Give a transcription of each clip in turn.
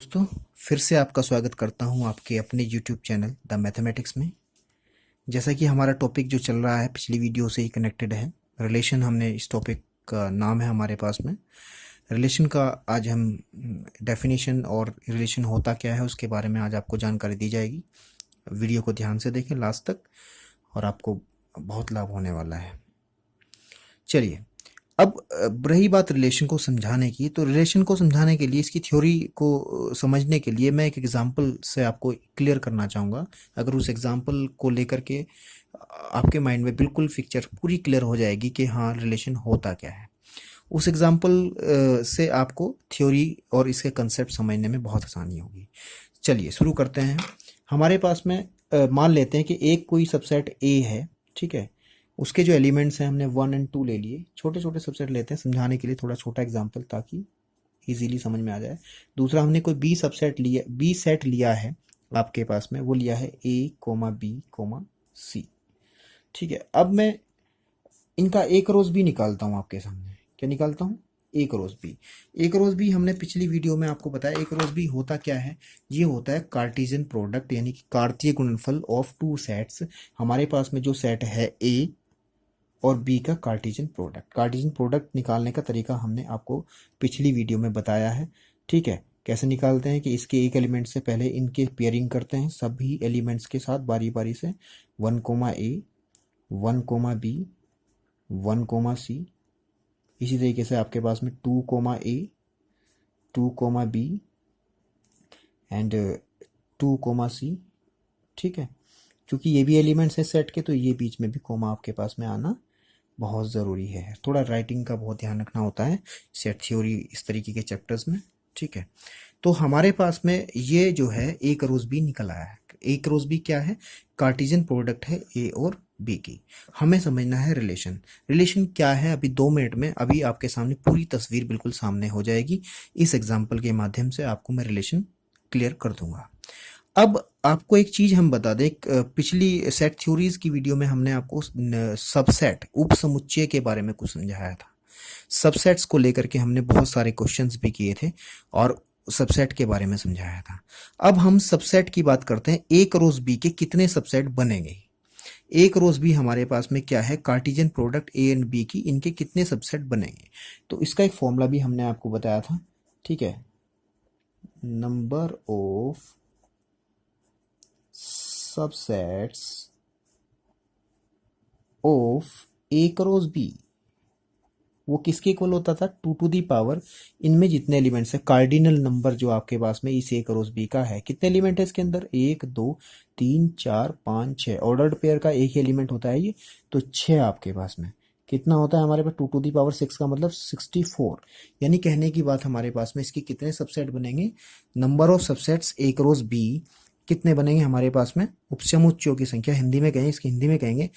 दोस्तों, फिर से आपका स्वागत करता हूं आपके अपने YouTube चैनल द मैथमेटिक्स में। जैसा कि हमारा टॉपिक जो चल रहा है पिछली वीडियो से ही कनेक्टेड है। रिलेशन हमने इस टॉपिक का नाम है हमारे पास में। रिलेशन का आज हम डेफिनेशन और रिलेशन होता क्या है उसके बारे में आज आपको जानकारी दी जाएगी। वीडियो को ध्यान से देखें लास्ट तक और आपको बहुत लाभ होने वाला है। चलिए, अब रही बात रिलेशन को समझाने की, तो रिलेशन को समझाने के लिए इसकी थ्योरी को समझने के लिए मैं एक एग्जांपल से आपको क्लियर करना चाहूँगा। अगर उस एग्जांपल को लेकर के आपके माइंड में बिल्कुल पिक्चर पूरी क्लियर हो जाएगी कि हाँ रिलेशन होता क्या है। उस एग्जांपल से आपको थ्योरी और इसके कंसेप्ट समझने में बहुत आसानी होगी। चलिए शुरू करते हैं। हमारे पास में मान लेते हैं कि एक कोई सबसेट ए है, ठीक है। उसके जो एलिमेंट्स हैं हमने 1 और 2 ले लिए। छोटे छोटे सबसेट लेते हैं समझाने के लिए, थोड़ा छोटा एग्जांपल ताकि इजीली समझ में आ जाए। दूसरा हमने कोई बी सबसेट लिया, बी सेट लिया है आपके पास में, वो लिया है ए कोमा बी कोमा सी, ठीक है। अब मैं इनका एक रोज भी निकालता हूँ आपके सामने। क्या निकालता हूँ? एक रोज बी। एक रोज बी हमने पिछली वीडियो में आपको बताया एक रोज बी होता क्या है। ये होता है कार्टेशियन प्रोडक्ट, यानी कि कार्तीय गुणनफल ऑफ टू सेट्स। हमारे पास में जो सेट है ए और बी का कार्टेशियन प्रोडक्ट। कार्टेशियन प्रोडक्ट निकालने का तरीका हमने आपको पिछली वीडियो में बताया है, ठीक है। कैसे निकालते हैं कि इसके एक एलिमेंट से पहले इनके पेयरिंग करते हैं सभी एलिमेंट्स के साथ बारी बारी से। 1 comma A, 1 comma B, 1 comma C. इसी तरीके से आपके पास में 2 comma A, 2 comma B and 2 comma C, ठीक है। क्योंकि ये भी एलिमेंट्स है सेट के, तो ये बीच में भी कोमा आपके पास में आना बहुत ज़रूरी है। थोड़ा राइटिंग का बहुत ध्यान रखना होता है सेट थ्योरी इस तरीके के चैप्टर्स में, ठीक है। तो हमारे पास में ये जो है एक रोज बी निकल आया है। एक रोज बी क्या है? कार्टेशियन प्रोडक्ट है ए और बी की। हमें समझना है रिलेशन। रिलेशन क्या है? अभी 2 मिनट में अभी आपके सामने पूरी तस्वीर बिल्कुल सामने हो जाएगी। इस एग्जाम्पल के माध्यम से आपको मैं रिलेशन क्लियर कर दूंगा। अब आपको एक चीज हम बता दें, पिछली सेट थ्योरीज की वीडियो में हमने आपको सबसेट उप समुच्चय के बारे में कुछ समझाया था। सबसेट्स को लेकर के हमने बहुत सारे क्वेश्चंस भी किए थे और सबसेट के बारे में समझाया था। अब हम सबसेट की बात करते हैं। एक रोज बी के कितने सबसेट बनेंगे? एक रोज बी हमारे पास में क्या है? Cartesian product A and B की, इनके कितने सबसेट बनेंगे? तो इसका एक फॉर्मूला भी हमने आपको बताया था, ठीक है। Number of subsets of A cross B, वो किसके इक्वल होता था? 2 टू दी पावर इनमें जितने एलिमेंट्स है, कार्डिनल नंबर जो आपके पास में इस ए क्रॉस बी का है। कितने एलिमेंट है इसके अंदर? 1 2 3 4 5 6। ऑर्डर्ड पेयर का एक ही एलिमेंट होता है ये, तो 6 आपके पास में कितना होता है हमारे पास? 2 टू दी पावर 6 का मतलब 64। यानी कहने की बात हमारे पास में इसके कितने सबसेट बनेंगे? Number of subsets A cross B कितने बनेंगे हमारे पास में? उपसमुच्चयों की संख्या, हिंदी में कहें, इसकी हिंदी में कहेंगे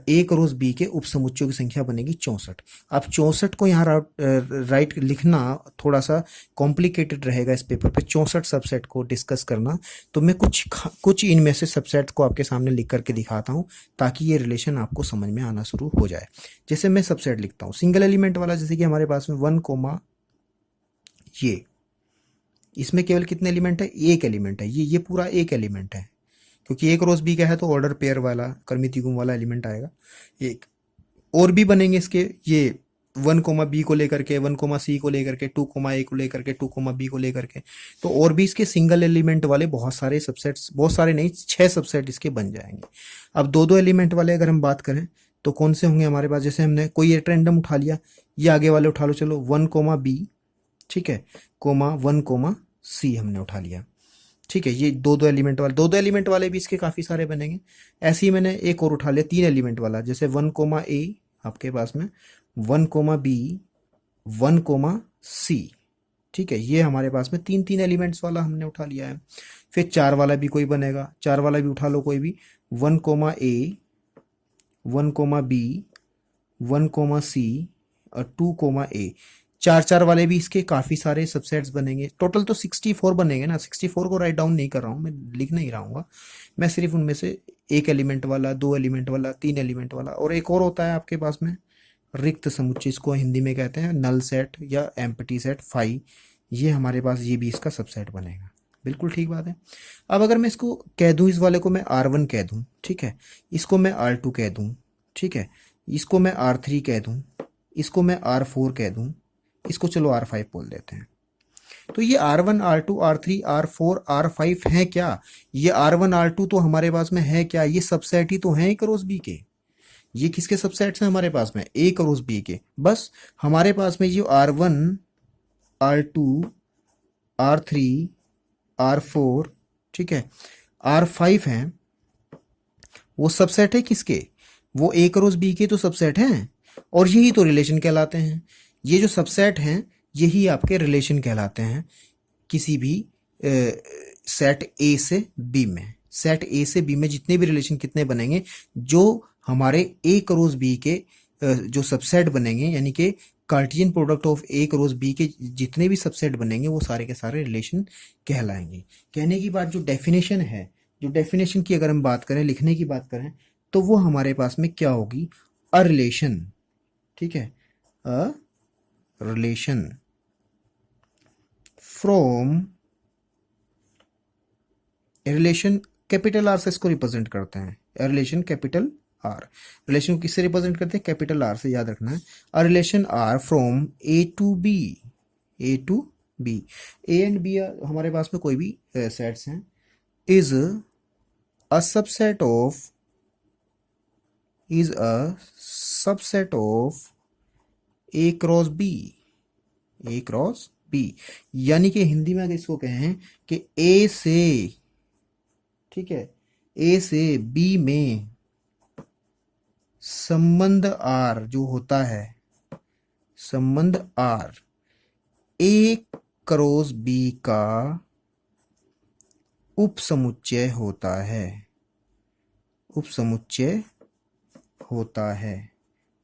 ए क्रॉस बी के उपसमुच्चयों की संख्या बनेगी 64। अब 64 को यहाँ राइट लिखना थोड़ा सा कॉम्प्लिकेटेड रहेगा इस पेपर पे, 64 सबसेट को डिस्कस करना। तो मैं कुछ इनमें से सबसेट को आपके सामने लिख करके दिखाता हूँ ताकि ये रिलेशन आपको समझ में आना शुरू हो जाए। जैसे मैं सबसेट लिखता हूँ सिंगल एलिमेंट वाला, जैसे कि हमारे पास में 1 कोमा ये, इसमें केवल कितने एलिमेंट है? एक एलिमेंट है, ये पूरा एक एलिमेंट है। क्योंकि एक रोज बी का है तो ऑर्डर पेयर वाला कर्मिति गुण वाला एलिमेंट आएगा। एक और भी बनेंगे इसके, ये 1 कोमा बी को लेकर के, 1 कोमा सी को लेकर के, 2 कोमा ए को लेकर के, 2 कोमा बी को लेकर के, तो और भी इसके सिंगल एलिमेंट वाले बहुत सारे सबसेट्स, बहुत सारे नहीं 6 सबसेट इसके बन जाएंगे। अब 2 एलिमेंट वाले अगर हम बात करें तो कौन से होंगे हमारे पास? जैसे हमने कोई एक रैंडम उठा लिया, ये आगे वाले उठा लो, चलो 1 कोमा बी, ठीक है, कोमा 1 कोमा सी हमने उठा लिया, ठीक है। ये 2 एलिमेंट वाले भी इसके काफ़ी सारे बनेंगे। ऐसे ही मैंने एक और उठा लिया 3 एलिमेंट वाला, जैसे 1 कोमा ए आपके पास में, 1 कोमा बी, 1 कोमा सी, ठीक है। ये हमारे पास में 3 एलिमेंट्स वाला हमने उठा लिया है। फिर 4 वाला भी कोई बनेगा, 4 वाला भी उठा लो कोई भी, 1 comma A, 1 comma B, 1 comma सी और 2 कोमा ए। 4 वाले भी इसके काफ़ी सारे सबसेट्स बनेंगे। टोटल तो 64 बनेंगे ना। 64 को राइट डाउन नहीं कर रहा हूँ मैं, लिख नहीं रहा हूँ मैं, सिर्फ उनमें से एक एलिमेंट वाला, 2 एलिमेंट वाला, 3 एलिमेंट वाला, और एक और होता है आपके पास में रिक्त समुच्चय, इसको हिंदी में कहते हैं नल सेट या एम्प्टी सेट फाई, ये हमारे पास ये भी इसका सबसेट बनेगा। बिल्कुल ठीक बात है। अब अगर मैं इसको कह दूं, इस वाले को मैं R1 कह दूं, ठीक है, इसको मैं R2 कह दूं, ठीक है, इसको मैं R3 कह दूं, इसको मैं R4 कह दूं, इसको चलो R5 बोल देते हैं। तो ये R1 R2 R3 R4 R5 हैं क्या? ये R1 R2 तो हमारे पास में है क्या? ये सबसेट ही तो हैं A क्रॉस B के। ये किसके सबसेट्स हैं हमारे पास में? A क्रॉस B के। बस हमारे पास में ये R1 R2 R3 R4, ठीक है, R5 हैं, वो सबसेट है किसके? वो A क्रॉस B के तो सबसेट हैं, और यही तो रिलेशन कहलाते हैं। ये जो सबसेट हैं यही आपके रिलेशन कहलाते हैं किसी भी सेट A से B में। सेट A से B में जितने भी रिलेशन कितने बनेंगे, जो हमारे A क्रॉस B के जो सबसेट बनेंगे, यानी कि Cartesian product of A cross B के जितने भी सबसेट बनेंगे वो सारे के सारे रिलेशन कहलाएंगे। कहने की बात जो डेफिनेशन है, जो डेफिनेशन की अगर हम बात करें, लिखने की बात करें, तो वो हमारे पास में क्या होगी? अ रिलेशन, ठीक है, a relation from, relation capital R से इसको रिप्रेजेंट करते हैं। रिलेशन कैपिटल आर, रिलेशन को किससे रिप्रेजेंट करते हैं? कैपिटल आर से, याद रखना है। A relation R from A to B, A to B, A and B हमारे पास में कोई भी सेट्स हैं, is a subset of, is a subset of A cross B, A cross B. यानी कि हिंदी में अगर इसको कहें कि ए से, ठीक है, ए से बी में संबंध आर जो होता है, संबंध आर ए क्रॉस बी का उपसमुच्चय होता है, उपसमुच्चय होता है।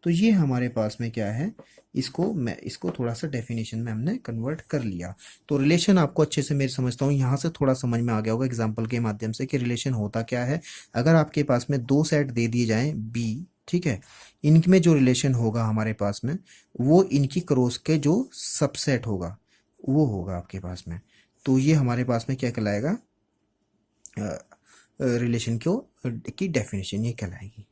तो ये हमारे पास में क्या है? इसको थोड़ा सा डेफिनेशन में हमने कन्वर्ट कर लिया। तो रिलेशन आपको अच्छे से, मेरी समझता हूँ यहाँ से थोड़ा समझ में आ गया होगा एग्जांपल के माध्यम से कि रिलेशन होता क्या है। अगर आपके पास में दो सेट दे दिए जाएं बी, ठीक है, इनमें जो रिलेशन होगा हमारे पास में वो इनकी क्रॉस के जो सबसेट होगा वो होगा आपके पास में। तो ये हमारे पास में क्या कहलाएगा? रिलेशन की डेफिनेशन ये कहलाएगी।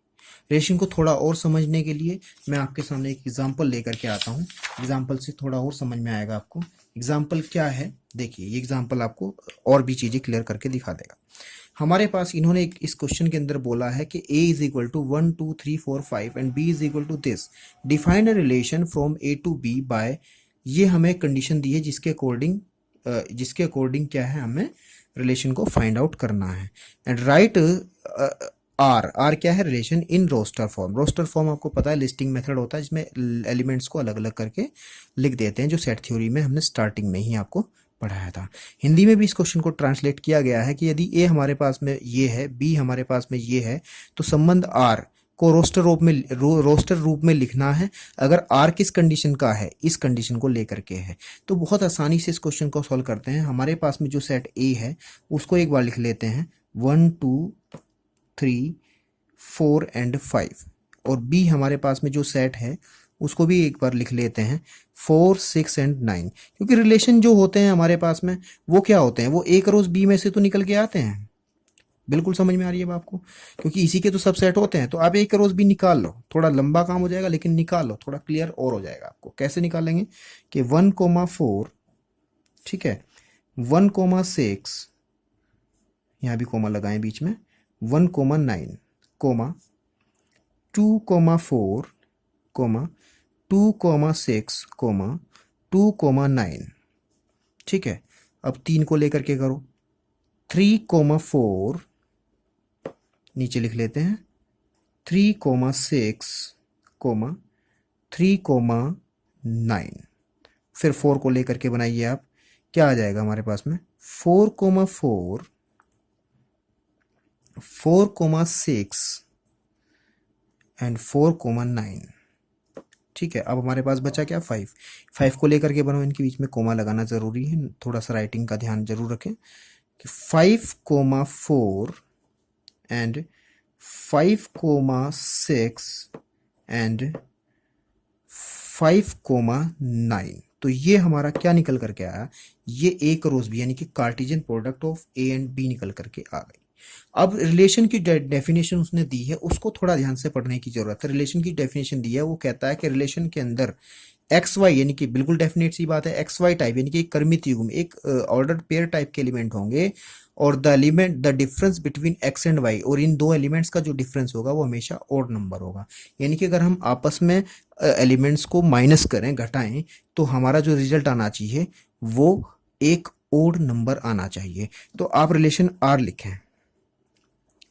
रिलेशन को थोड़ा और समझने के लिए मैं आपके सामने एक एग्जांपल लेकर के आता हूँ। एग्जांपल से थोड़ा और समझ में आएगा आपको। एग्जांपल क्या है? देखिए, ये एग्जांपल आपको और भी चीज़ें क्लियर करके दिखा देगा। हमारे पास इन्होंने इस क्वेश्चन के अंदर बोला है कि a is equal to 1 2 3 4 5 and b is equal to this, define a relation from a to b by, ये हमें कंडीशन दी है जिसके अकॉर्डिंग क्या है, हमें रिलेशन को फाइंड आउट करना है। एंड राइट आर क्या है? Relation in roster form. Roster form आपको पता है लिस्टिंग मेथड होता है जिसमें एलिमेंट्स को अलग अलग करके लिख देते हैं, जो सेट थ्योरी में हमने स्टार्टिंग में ही आपको पढ़ाया था। हिंदी में भी इस क्वेश्चन को ट्रांसलेट किया गया है कि यदि ए हमारे पास में ये है, बी हमारे पास में ये है, तो संबंध आर को रोस्टर रूप में लिखना है। अगर आर किस कंडीशन का है? इस कंडीशन को लेकर के है। तो बहुत आसानी से इस क्वेश्चन को सॉल्व करते हैं। हमारे पास में जो सेट ए है उसको एक बार लिख लेते हैं 1 2 3 4 एंड 5, और बी हमारे पास में जो सेट है उसको भी एक बार लिख लेते हैं 4 6 एंड 9। क्योंकि रिलेशन जो होते हैं हमारे पास में वो क्या होते हैं? वो ए क्रॉस बी में से तो निकल के आते हैं। बिल्कुल समझ में आ रही है आपको? क्योंकि इसी के तो सब सेट होते हैं। तो आप ए क्रॉस बी निकाल लो, थोड़ा लंबा काम हो जाएगा लेकिन निकाल लो, थोड़ा क्लियर और हो जाएगा आपको। कैसे निकालेंगे? कि 1,4, ठीक है, 1,6, यहाँ भी कोमा लगाएं बीच में, 1,9, 2,4, 2,6, 2,9, ठीक है। अब 3 को लेकर के करो, 3,4, नीचे लिख लेते हैं 3,6, 3,9, फिर 4 को लेकर के बनाइए आप, क्या आ जाएगा हमारे पास में? 4,4, 4,6 एंड 4,9, ठीक है। अब हमारे पास बचा क्या? 5। 5 को लेकर के बनाओ, इनके बीच में कोमा लगाना ज़रूरी है, थोड़ा सा राइटिंग का ध्यान जरूर रखें कि 5,4 एंड 5,6 एंड 5,9, तो ये हमारा क्या निकल करके आया, ये ए क्रॉस बी यानी कि Cartesian product of A and B निकल करके आ गई। अब रिलेशन की डेफिनेशन उसने दी है, उसको थोड़ा ध्यान से पढ़ने की जरूरत है। रिलेशन की डेफिनेशन दी है, वो कहता है कि रिलेशन के अंदर एक्स वाई यानी कि बिल्कुल डेफिनेट सी बात है, एक्स वाई टाइप यानी कि एक कर्मित युग्म, एक ऑर्डर पेयर टाइप के एलिमेंट होंगे, और the difference between X and Y, और इन दो एलिमेंट्स का जो डिफरेंस होगा वो हमेशा ऑड नंबर होगा। यानी कि अगर हम आपस में एलिमेंट्स को माइनस करें, घटाएं, तो हमारा जो रिजल्ट आना चाहिए वो एक ओड नंबर आना चाहिए। तो आप रिलेशन आर लिखें,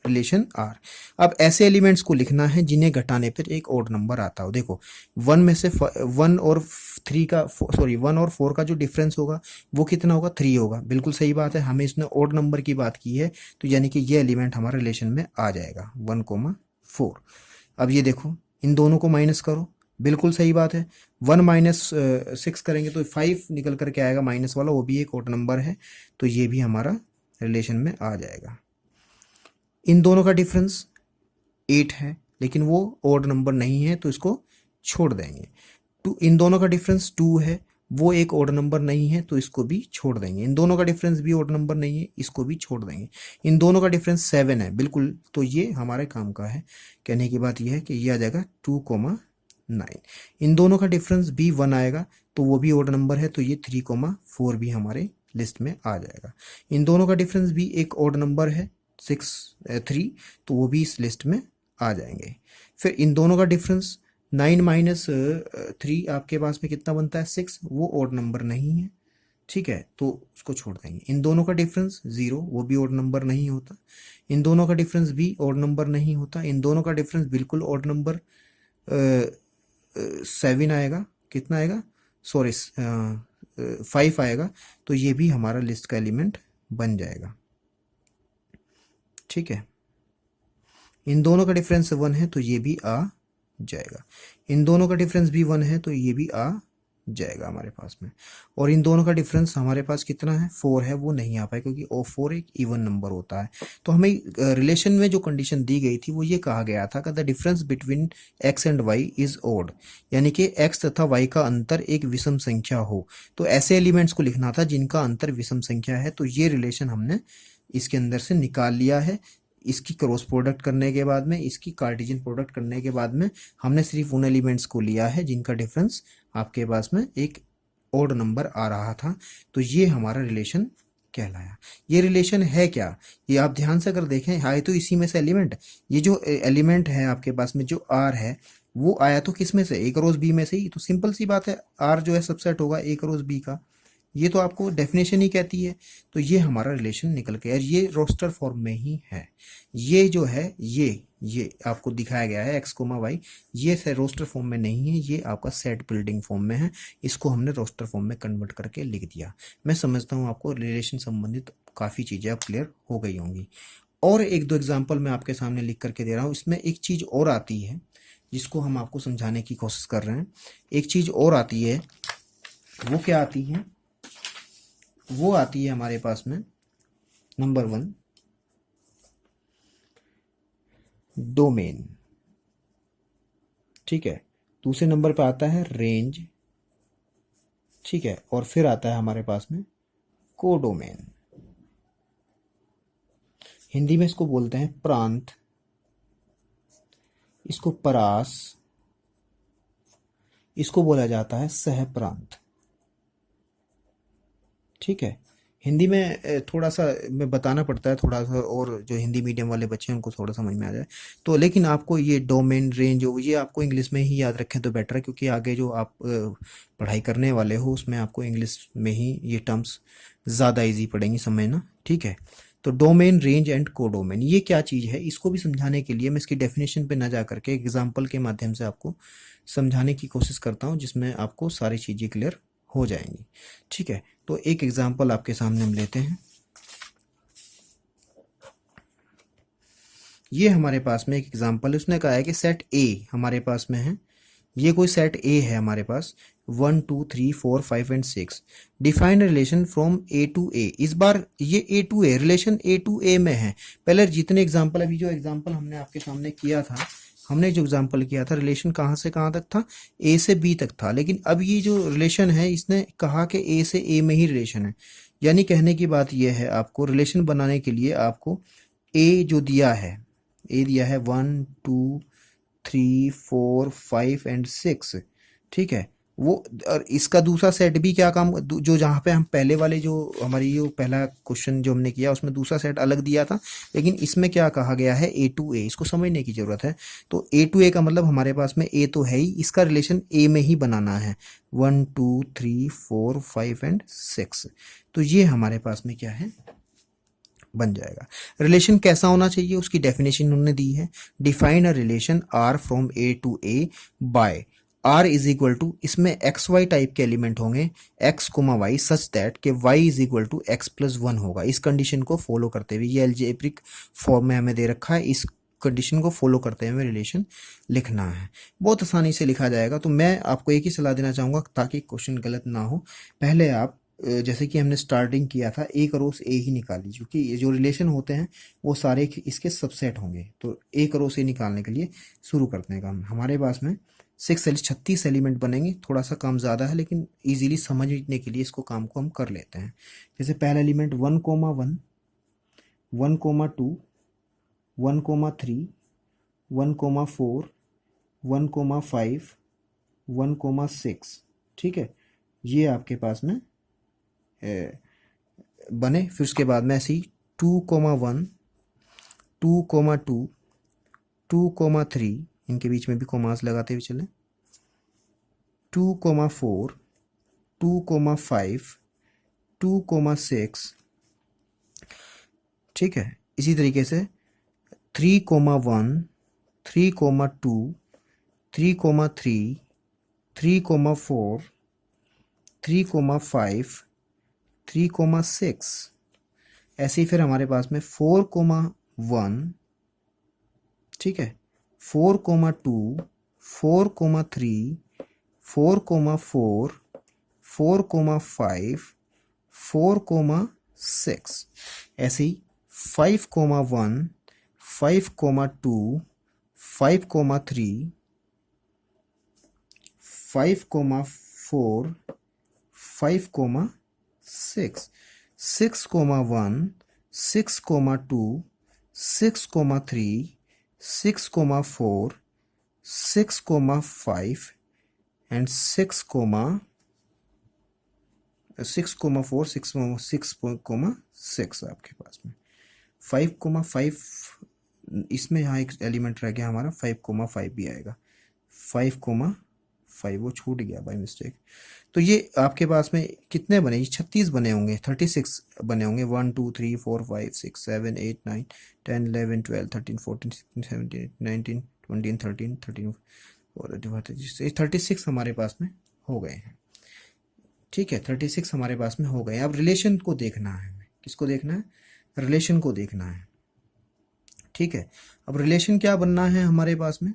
रिलेशन आर। अब ऐसे एलिमेंट्स को लिखना है जिन्हें घटाने पर एक ओड नंबर आता हो। देखो 1 में से 1 और 3 का, सॉरी 1 और 4 का जो डिफरेंस होगा वो कितना होगा, 3 होगा। बिल्कुल सही बात है, हमें इसने ओड नंबर की बात की है, तो यानी कि ये एलिमेंट हमारे रिलेशन में आ जाएगा 1,4। अब ये देखो इन दोनों को माइनस करो, बिल्कुल सही बात है, 1 माइनस 6 करेंगे तो 5 निकल करके आएगा माइनस वाला, वो भी एक ओड नंबर है, तो ये भी हमारा रिलेशन में आ जाएगा। इन दोनों का डिफरेंस 8 है, लेकिन वो ओड नंबर नहीं है तो इसको छोड़ देंगे। इन दोनों का डिफरेंस 2 है, वो एक ओड नंबर नहीं है तो इसको भी छोड़ देंगे। इन दोनों का डिफरेंस भी ओड नंबर नहीं है, इसको भी छोड़ देंगे। इन दोनों का डिफरेंस 7 है, बिल्कुल, तो ये हमारे काम का है। कहने की बात यह है कि ये आ जाएगा 2,9। इन दोनों का डिफरेंस भी 1 आएगा, तो वो भी ओड नंबर है, तो ये 3,4 भी हमारे लिस्ट में आ जाएगा। इन दोनों का डिफरेंस भी एक ओड नंबर है 3, तो वो भी इस लिस्ट में आ जाएंगे। फिर इन दोनों का डिफरेंस 9 माइनस 3 आपके पास में कितना बनता है, 6, वो ओड नंबर नहीं है, ठीक है, तो उसको छोड़ देंगे। इन दोनों का डिफरेंस 0, वो भी ओड नंबर नहीं होता। इन दोनों का डिफरेंस भी ओड नंबर नहीं होता। इन दोनों का डिफरेंस बिल्कुल ओड नंबर 7 आएगा, कितना आएगा, सॉरी 5 आएगा, तो ये भी हमारा लिस्ट का एलिमेंट बन जाएगा, ठीक है। इन दोनों का डिफरेंस 1 है तो ये भी आ जाएगा। इन दोनों का डिफरेंस भी 1 है तो ये भी आ जाएगा हमारे पास में। और इन दोनों का डिफरेंस हमारे पास कितना है, 4 है, वो नहीं आ पाए क्योंकि ओ 4 एक इवन नंबर होता है। तो हमें रिलेशन में जो कंडीशन दी गई थी वो ये कहा गया था कि the difference between X and Y is odd, यानी कि एक्स तथा वाई का अंतर एक विषम संख्या हो। तो ऐसे एलिमेंट्स को लिखना था जिनका अंतर विषम संख्या है। तो ये रिलेशन हमने इसके अंदर से निकाल लिया है। इसकी क्रॉस प्रोडक्ट करने के बाद में, इसकी कार्टेशियन प्रोडक्ट करने के बाद में हमने सिर्फ उन एलिमेंट्स को लिया है जिनका डिफरेंस आपके पास में एक ओड नंबर आ रहा था। तो ये हमारा रिलेशन कहलाया। ये रिलेशन है क्या, ये आप ध्यान से अगर देखें, आए तो इसी में से एलिमेंट, ये जो एलिमेंट है आपके पास में जो आर है वो आया तो किस में से, ए क्रॉस बी में से ही। तो सिंपल सी बात है, आर जो है सबसेट होगा ए क्रॉस बी का, ये तो आपको डेफिनेशन ही कहती है। तो ये हमारा रिलेशन निकल के, और ये रोस्टर फॉर्म में ही है। ये जो है ये आपको दिखाया गया है एक्स कोमा वाई, ये रोस्टर फॉर्म में नहीं है, ये आपका सेट बिल्डिंग फॉर्म में है। इसको हमने रोस्टर फॉर्म में कन्वर्ट करके लिख दिया। मैं समझता हूँ आपको रिलेशन संबंधित काफ़ी चीज़ें अब क्लियर हो गई होंगी। और एक दो एग्जाम्पल मैं आपके सामने लिख करके दे रहा हूँ। इसमें एक चीज़ और आती है जिसको हम आपको समझाने की कोशिश कर रहे हैं। एक चीज़ और आती है, वो क्या आती है, वो आती है हमारे पास में नंबर 1 डोमेन, ठीक है। दूसरे नंबर पे आता है रेंज, ठीक है, और फिर आता है हमारे पास में कोडोमेन। हिंदी में इसको बोलते हैं प्रांत, इसको परास, इसको बोला जाता है सह प्रांत, ठीक है। हिंदी में थोड़ा सा मैं बताना पड़ता है थोड़ा सा, और जो हिंदी मीडियम वाले बच्चे हैं उनको थोड़ा समझ में आ जाए तो। लेकिन आपको ये डोमेन, रेंज, ये आपको इंग्लिश में ही याद रखें तो बेटर है, क्योंकि आगे जो आप पढ़ाई करने वाले हो उसमें आपको इंग्लिश में ही ये टर्म्स ज़्यादा इजी पड़ेंगी समझना, ठीक है। तो डोमेन, रेंज एंड कोडोमेन ये क्या चीज़ है, इसको भी समझाने के लिए मैं इसकी डेफिनेशन पे ना जा करके एग्जाम्पल के माध्यम से आपको समझाने की कोशिश करता हूँ, जिसमें आपको सारी चीज़ें क्लियर हो जाएंगी, ठीक है। तो एक एग्जाम्पल आपके सामने हम लेते हैं। ये हमारे पास में एक एग्जाम्पल है। उसने कहा है कि सेट ए हमारे पास में है, ये कोई सेट ए है हमारे पास, 1 2 3 4 5 and 6। Define relation from A to A. इस बार ये A to A, relation A to A में है। पहले जितने एग्जाम्पल, अभी जो एग्जाम्पल हमने आपके सामने किया था हमने जो एग्जांपल किया था रिलेशन कहाँ से कहाँ तक था, ए से बी तक था, लेकिन अब ये जो रिलेशन है इसने कहा कि ए से ए में ही रिलेशन है। यानी कहने की बात यह है, आपको रिलेशन बनाने के लिए आपको ए जो दिया है, ए दिया है 1 2 3 4 5 एंड 6, ठीक है, वो और इसका दूसरा सेट भी क्या काम, जो जहाँ पे हम पहले वाले जो हमारी जो पहला क्वेश्चन जो हमने किया उसमें दूसरा सेट अलग दिया था, लेकिन इसमें क्या कहा गया है ए टू ए, इसको समझने की ज़रूरत है। तो ए टू ए का मतलब हमारे पास में ए तो है ही, इसका रिलेशन ए में ही बनाना है, 1 2 3 4 5 एंड 6। तो ये हमारे पास में क्या है, बन जाएगा। रिलेशन कैसा होना चाहिए उसकी डेफिनेशन उन्होंने दी है, define a relation R from A to A by R is equal to, इसमें एक्स वाई टाइप के एलिमेंट होंगे, x comma y such that के y is equal to x plus one होगा। इस कंडीशन को फॉलो करते हुए, ये एल्जेब्रिक फॉर्म में हमें दे रखा है, इस कंडीशन को फॉलो करते हुए रिलेशन लिखना है, बहुत आसानी से लिखा जाएगा। तो मैं आपको एक ही सलाह देना चाहूँगा ताकि क्वेश्चन गलत ना हो, पहले आप जैसे कि हमने स्टार्टिंग किया था ए करोस ए ही निकाली, क्योंकि ये जो रिलेशन होते हैं वो सारे इसके सबसेट होंगे। तो ए करोस ए निकालने के लिए शुरू करते हैं काम। हमारे पास में 36 एलिमेंट बनेंगे, थोड़ा सा काम ज़्यादा है लेकिन इजीली समझने के लिए इसको काम को हम कर लेते हैं। जैसे पहला element 1 comma 1 1 comma 2 1 comma 3 1 comma 4 1 comma 5 1 comma 6, ठीक है, ये आपके पास में बने। फिर उसके बाद में ऐसे ही 2 कोमा 1 2 कोमा 2 2 कोमा 3, इनके बीच में भी कोमास लगाते हुए चलें, 2 कोमा 4 2 कोमा 5 2 कोमा 6, ठीक है। इसी तरीके से 3 comma 1 3 comma 2 3 comma 3 3 comma 4 3 comma 5 3 comma 6। ऐसे ही फिर हमारे पास में 4 कोमा 1, ठीक है, 4 comma 2 4 comma 3 4 comma 4 4 comma 5 4 comma 6। ऐसे ही 5 comma 1 5 comma 2 5 comma 3 5 comma 4 5 comma 6 6 comma 1 6 comma 2 6 comma 3 6 comma 4 6 comma 5 and 6 comma 6 comma 4 6 comma 6 आपके पास में 5 कोमा 5, इसमें यहाँ एक एलिमेंट रह गया हमारा 5 कोमा 5 भी आएगा, 5 कोमा 5 वो छूट गया बाय मिस्टेक। तो ये आपके पास में कितने बने, 36 बने होंगे, 36 बने होंगे, 1 2 3 4 5 6 7 8 9 10 11 12 13 14 16 17 19 20 13 13 और 36 हमारे पास में हो गए हैं, ठीक है, 36 हमारे पास में हो गए। अब रिलेशन को देखना है, किसको देखना है, रिलेशन को देखना है, ठीक है। अब रिलेशन क्या बनना है हमारे पास में,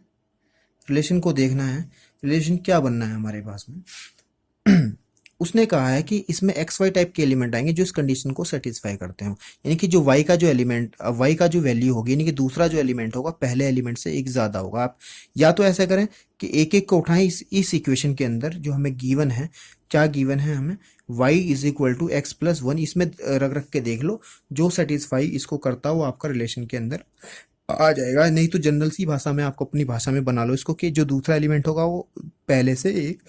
रिलेशन को देखना है, रिलेशन क्या बनना है हमारे पास में। उसने कहा है कि इसमें एक्स वाई टाइप के एलिमेंट आएंगे जो इस कंडीशन को सेटिस्फाई करते हो, यानी कि जो वाई का जो एलिमेंट, वाई का जो वैल्यू होगी, यानी कि दूसरा जो एलिमेंट होगा पहले एलिमेंट से एक ज़्यादा होगा। आप या तो ऐसा करें कि एक एक को उठाएं, इस इक्वेशन के अंदर जो हमें गिवन है, क्या गिवन है हमें, y is equal to x plus one, इसमें रख रख के देख लो, जो सेटिस्फाई इसको करता हो आपका रिलेशन के अंदर आ जाएगा। नहीं तो जनरल सी भाषा में आपको अपनी भाषा में बना लो इसको कि जो दूसरा एलिमेंट होगा वो पहले से एक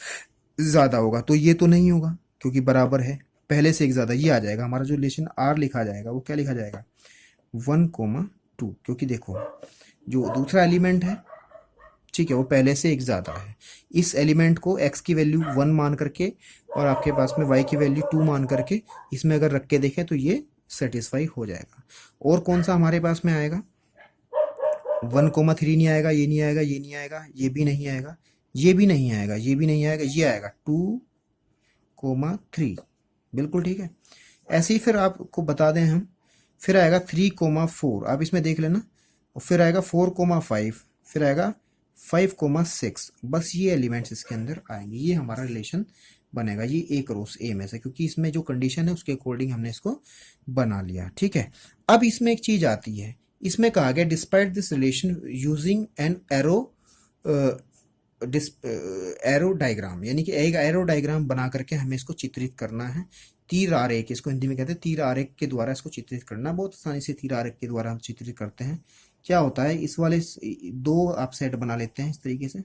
ज़्यादा होगा। तो ये तो नहीं होगा क्योंकि बराबर है, पहले से एक ज़्यादा, ये आ जाएगा हमारा जो रिलेशन आर लिखा जाएगा वो क्या लिखा जाएगा, 1 कोमा 2, क्योंकि देखो जो दूसरा एलिमेंट है, ठीक है, वो पहले से एक ज़्यादा है। इस एलिमेंट को x की वैल्यू 1 मान करके और आपके पास में y की वैल्यू 2 मान करके इसमें अगर रख के देखें तो ये सेटिस्फाई हो जाएगा। और कौन सा हमारे पास में आएगा, 1 कोमा 3 नहीं आएगा, ये नहीं आएगा, ये नहीं आएगा, ये भी नहीं आएगा, ये भी नहीं आएगा, ये भी नहीं आएगा, ये आएगा 2 कोमा 3, बिल्कुल ठीक है। ऐसे ही फिर आपको बता दें हम, फिर आएगा 3 कोमा 4, आप इसमें देख लेना, और फिर आएगा 4 कोमा 5, फिर आएगा 5 कोमा 6, बस ये एलिमेंट्स इसके अंदर आएंगे, ये हमारा रिलेशन बनेगा, ये ए क्रॉस ए में से, क्योंकि इसमें जो कंडीशन है उसके अकॉर्डिंग हमने इसको बना लिया, ठीक है। अब इसमें एक चीज़ आती है, इसमें कहा गया despite this relation using an arrow arrow diagram, यानी कि एक एरो डायग्राम बना करके हमें इसको चित्रित करना है। तीर आरेख, इसको हिंदी में कहते हैं तीर आरेख के द्वारा इसको चित्रित करना। बहुत आसानी से तीर आरेख के द्वारा हम चित्रित करते हैं। क्या होता है, इस वाले दो आप सेट बना लेते हैं इस तरीके से।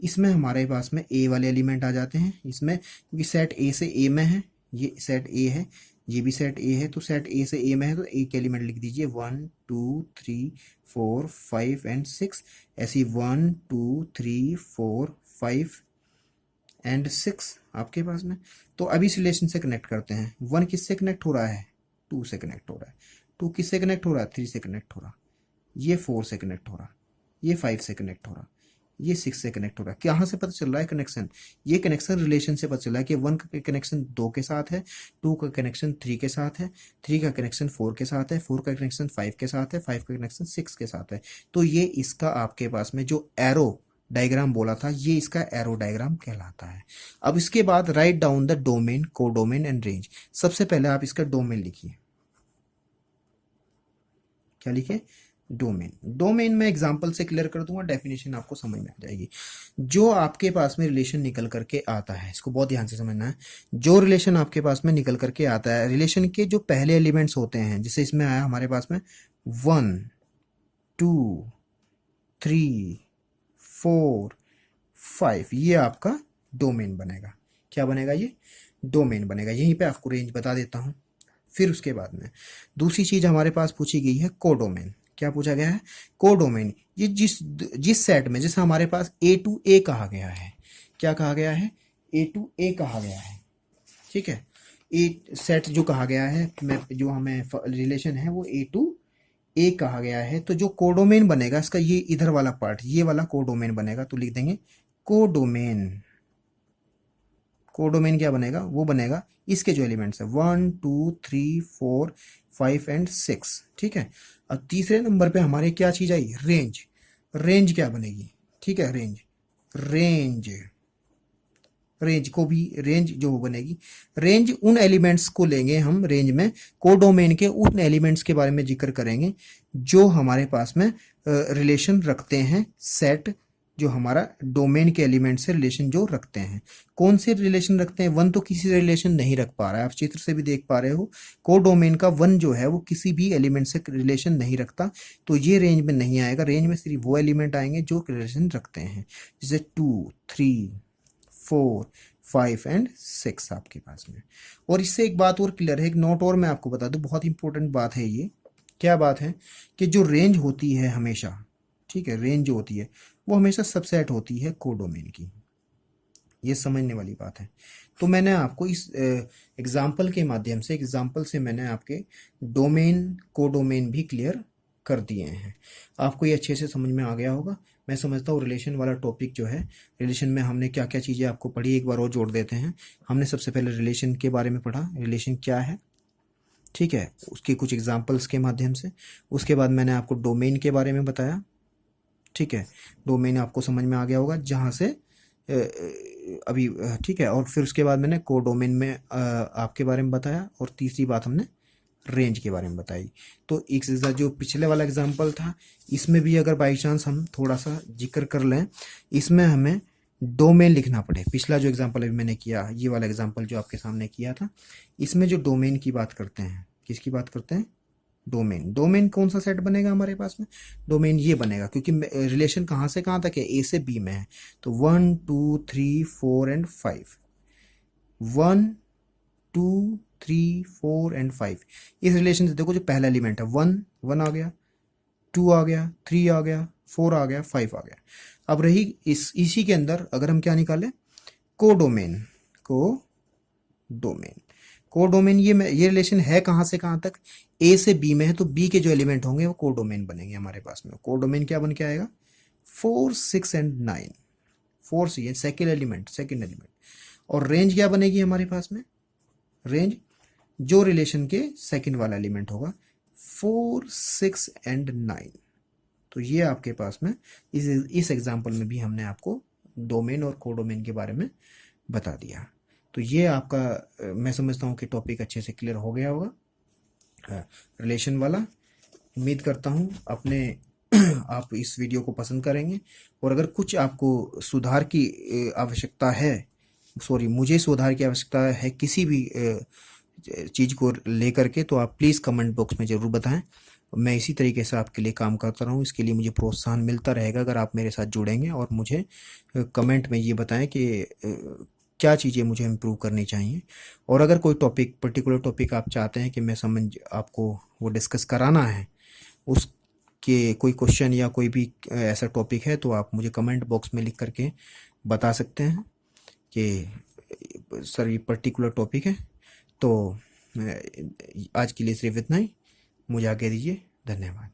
इसमें हमारे पास में ए वाले एलिमेंट आ जाते हैं इसमें, क्योंकि सेट ए से ए में है, ये सेट ए है, ये भी सेट ए है, तो सेट ए से ए में है तो ए के एलिमेंट लिख दीजिए 1 2 3 4 5 एंड 6। ऐसी 1 2 3 4 5 एंड 6 आपके पास में। तो अभी इस रिलेशन से कनेक्ट करते हैं। 1 किससे कनेक्ट हो रहा है, 2 से कनेक्ट हो रहा है। 2 किससे कनेक्ट हो रहा है, 3 से कनेक्ट हो रहा। ये 4 से कनेक्ट हो रहा, ये 5 से कनेक्ट हो रहा, ये 6 से कनेक्ट हो रहा है। कहाँ से पता चल रहा है कनेक्शन, ये कनेक्शन रिलेशन से पता चल रहा है कि 1 का कनेक्शन 2 के साथ है, 2 का कनेक्शन 3 के साथ है, 3 का कनेक्शन 4 के साथ है, 4 का कनेक्शन 5 के साथ है, 5 का कनेक्शन 6 के साथ है। तो ये इसका आपके पास में जो एरो डायग्राम बोला था, ये इसका एरो डायग्राम कहलाता है। अब इसके बाद write down the domain, codomain and range. सबसे पहले आप इसका डोमेन लिखिए। क्या लिखे, डोमेन। डोमेन में एग्जांपल से क्लियर कर दूंगा, डेफिनेशन आपको समझ में आ जाएगी। जो आपके पास में रिलेशन निकल करके आता है, इसको बहुत ध्यान से समझना है। जो रिलेशन आपके पास में निकल करके आता है, रिलेशन के जो पहले एलिमेंट्स होते हैं, जैसे इसमें आया हमारे पास में 1 2 3 4 5, ये आपका डोमेन बनेगा। क्या बनेगा, ये डोमेन बनेगा। यहीं पे आपको रेंज बता देता हूं। फिर उसके बाद में दूसरी चीज हमारे पास पूछी गई है कोडोमेन। क्या पूछा गया है, कोडोमेन। ये जिस सेट में, जैसे हमारे पास ए टू ए कहा गया है, क्या कहा गया है, ए टू ए कहा गया है, ठीक है। ए सेट जो कहा गया है, मैं जो हमें रिलेशन है वो ए टू ए कहा गया है, तो जो कोडोमेन बनेगा इसका, ये इधर वाला पार्ट, ये वाला कोडोमेन बनेगा। तो लिख देंगे कोडोमेन। कोडोमेन क्या बनेगा, वो बनेगा इसके जो एलिमेंट्स है 1 2 3 4 5 एंड 6, ठीक है। अब तीसरे नंबर पे हमारे क्या चीज आई, रेंज। रेंज क्या बनेगी, ठीक है, रेंज। रेंज, रेंज को भी, रेंज जो बनेगी, रेंज उन एलिमेंट्स को लेंगे हम रेंज में, कोडोमेन के उन एलिमेंट्स के बारे में जिक्र करेंगे जो हमारे पास में रिलेशन रखते हैं, सेट जो हमारा डोमेन के एलिमेंट से रिलेशन जो रखते हैं। कौन से रिलेशन रखते हैं, 1 तो किसी रिलेशन नहीं रख पा रहा है, आप चित्र से भी देख पा रहे हो। कोडोमेन का 1 जो है वो किसी भी एलिमेंट से रिलेशन नहीं रखता, तो ये रेंज में नहीं आएगा। रेंज में सिर्फ वो एलिमेंट आएंगे जो रिलेशन रखते हैं, जैसे 2 3 4 5 एंड 6 आपके पास में। और इससे एक बात और क्लियर है, एक नोट और मैं आपको बता दूं, बहुत इंपॉर्टेंट बात है ये। क्या बात है, कि जो रेंज होती है हमेशा, ठीक है, रेंज जो होती है वो हमेशा सबसेट होती है कोडोमेन की। ये समझने वाली बात है। तो मैंने आपको इस एग्जाम्पल के माध्यम से, एग्जाम्पल से मैंने आपके डोमेन कोडोमेन भी क्लियर कर दिए हैं। आपको ये अच्छे से समझ में आ गया होगा। मैं समझता हूँ रिलेशन वाला टॉपिक जो है, रिलेशन में हमने क्या क्या चीज़ें आपको पढ़ी, एक बार और जोड़ देते हैं। हमने सबसे पहले रिलेशन के बारे में पढ़ा, रिलेशन क्या है, ठीक है, उसके कुछ एग्जाम्पल्स के माध्यम से। उसके बाद मैंने आपको डोमेन के बारे में बताया, ठीक है, डोमेन आपको समझ में आ गया होगा जहाँ से अभी, ठीक है। और फिर उसके बाद मैंने कोडोमेन में आपके बारे में बताया, और तीसरी बात हमने रेंज के बारे में बताई। तो एक जो पिछले वाला एग्जांपल था, इसमें भी अगर बाई चांस हम थोड़ा सा जिक्र कर लें, इसमें हमें डोमेन लिखना पड़े। पिछला जो एग्जांपल अभी मैंने किया, ये वाला एग्जांपल जो आपके सामने किया था, इसमें जो डोमेन की बात करते हैं, किसकी बात करते हैं, डोमेन। डोमेन कौन सा सेट बनेगा हमारे पास में, डोमेन ये बनेगा, क्योंकि रिलेशन कहाँ से कहाँ तक है, ए से बी में है। तो 1 2 3 4 एंड 5, 1 2 3 4 एंड 5। इस रिलेशन से देखो, जो पहला एलिमेंट है 1 आ गया, 2 आ गया, 3 आ गया, 4 आ गया, 5 आ गया। अब रही इसी के अंदर अगर हम क्या निकालें, कोडोमेन। कोडोमेन ये रिलेशन है कहाँ से कहाँ तक, ए से बी में है, तो बी के जो एलिमेंट होंगे वो कोडोमेन बनेंगे हमारे पास में। कोडोमेन क्या बन के आएगा, 4 6 एंड 9। 4 से सेकेंड एलिमेंट। और रेंज क्या बनेगी हमारे पास में, रेंज जो रिलेशन के सेकंड वाला एलिमेंट होगा, 4 6 एंड 9। तो ये आपके पास में इस एग्जांपल में भी हमने आपको डोमेन और कोडोमेन के बारे में बता दिया। तो ये आपका मैं समझता हूँ कि टॉपिक अच्छे से क्लियर हो गया होगा रिलेशन वाला। उम्मीद करता हूँ अपने आप इस वीडियो को पसंद करेंगे। और अगर कुछ आपको सुधार की आवश्यकता है, सॉरी, मुझे सुधार की आवश्यकता है किसी भी चीज़ को लेकर के, तो आप प्लीज़ कमेंट बॉक्स में ज़रूर बताएं। मैं इसी तरीके से आपके लिए काम करता रहूं, इसके लिए मुझे प्रोत्साहन मिलता रहेगा अगर आप मेरे साथ जुड़ेंगे और मुझे कमेंट में ये बताएं कि क्या चीज़ें मुझे इम्प्रूव करनी चाहिए। और अगर कोई टॉपिक, पर्टिकुलर टॉपिक आप चाहते हैं कि मैं समझ, आपको वो डिस्कस कराना है, उसके कोई क्वेश्चन या कोई भी ऐसा टॉपिक है, तो आप मुझे कमेंट बॉक्स में लिख करके बता सकते हैं कि सर ये पर्टिकुलर टॉपिक है। तो आज के लिए सिर्फ इतना ही, मुझे आगे दीजिए। धन्यवाद।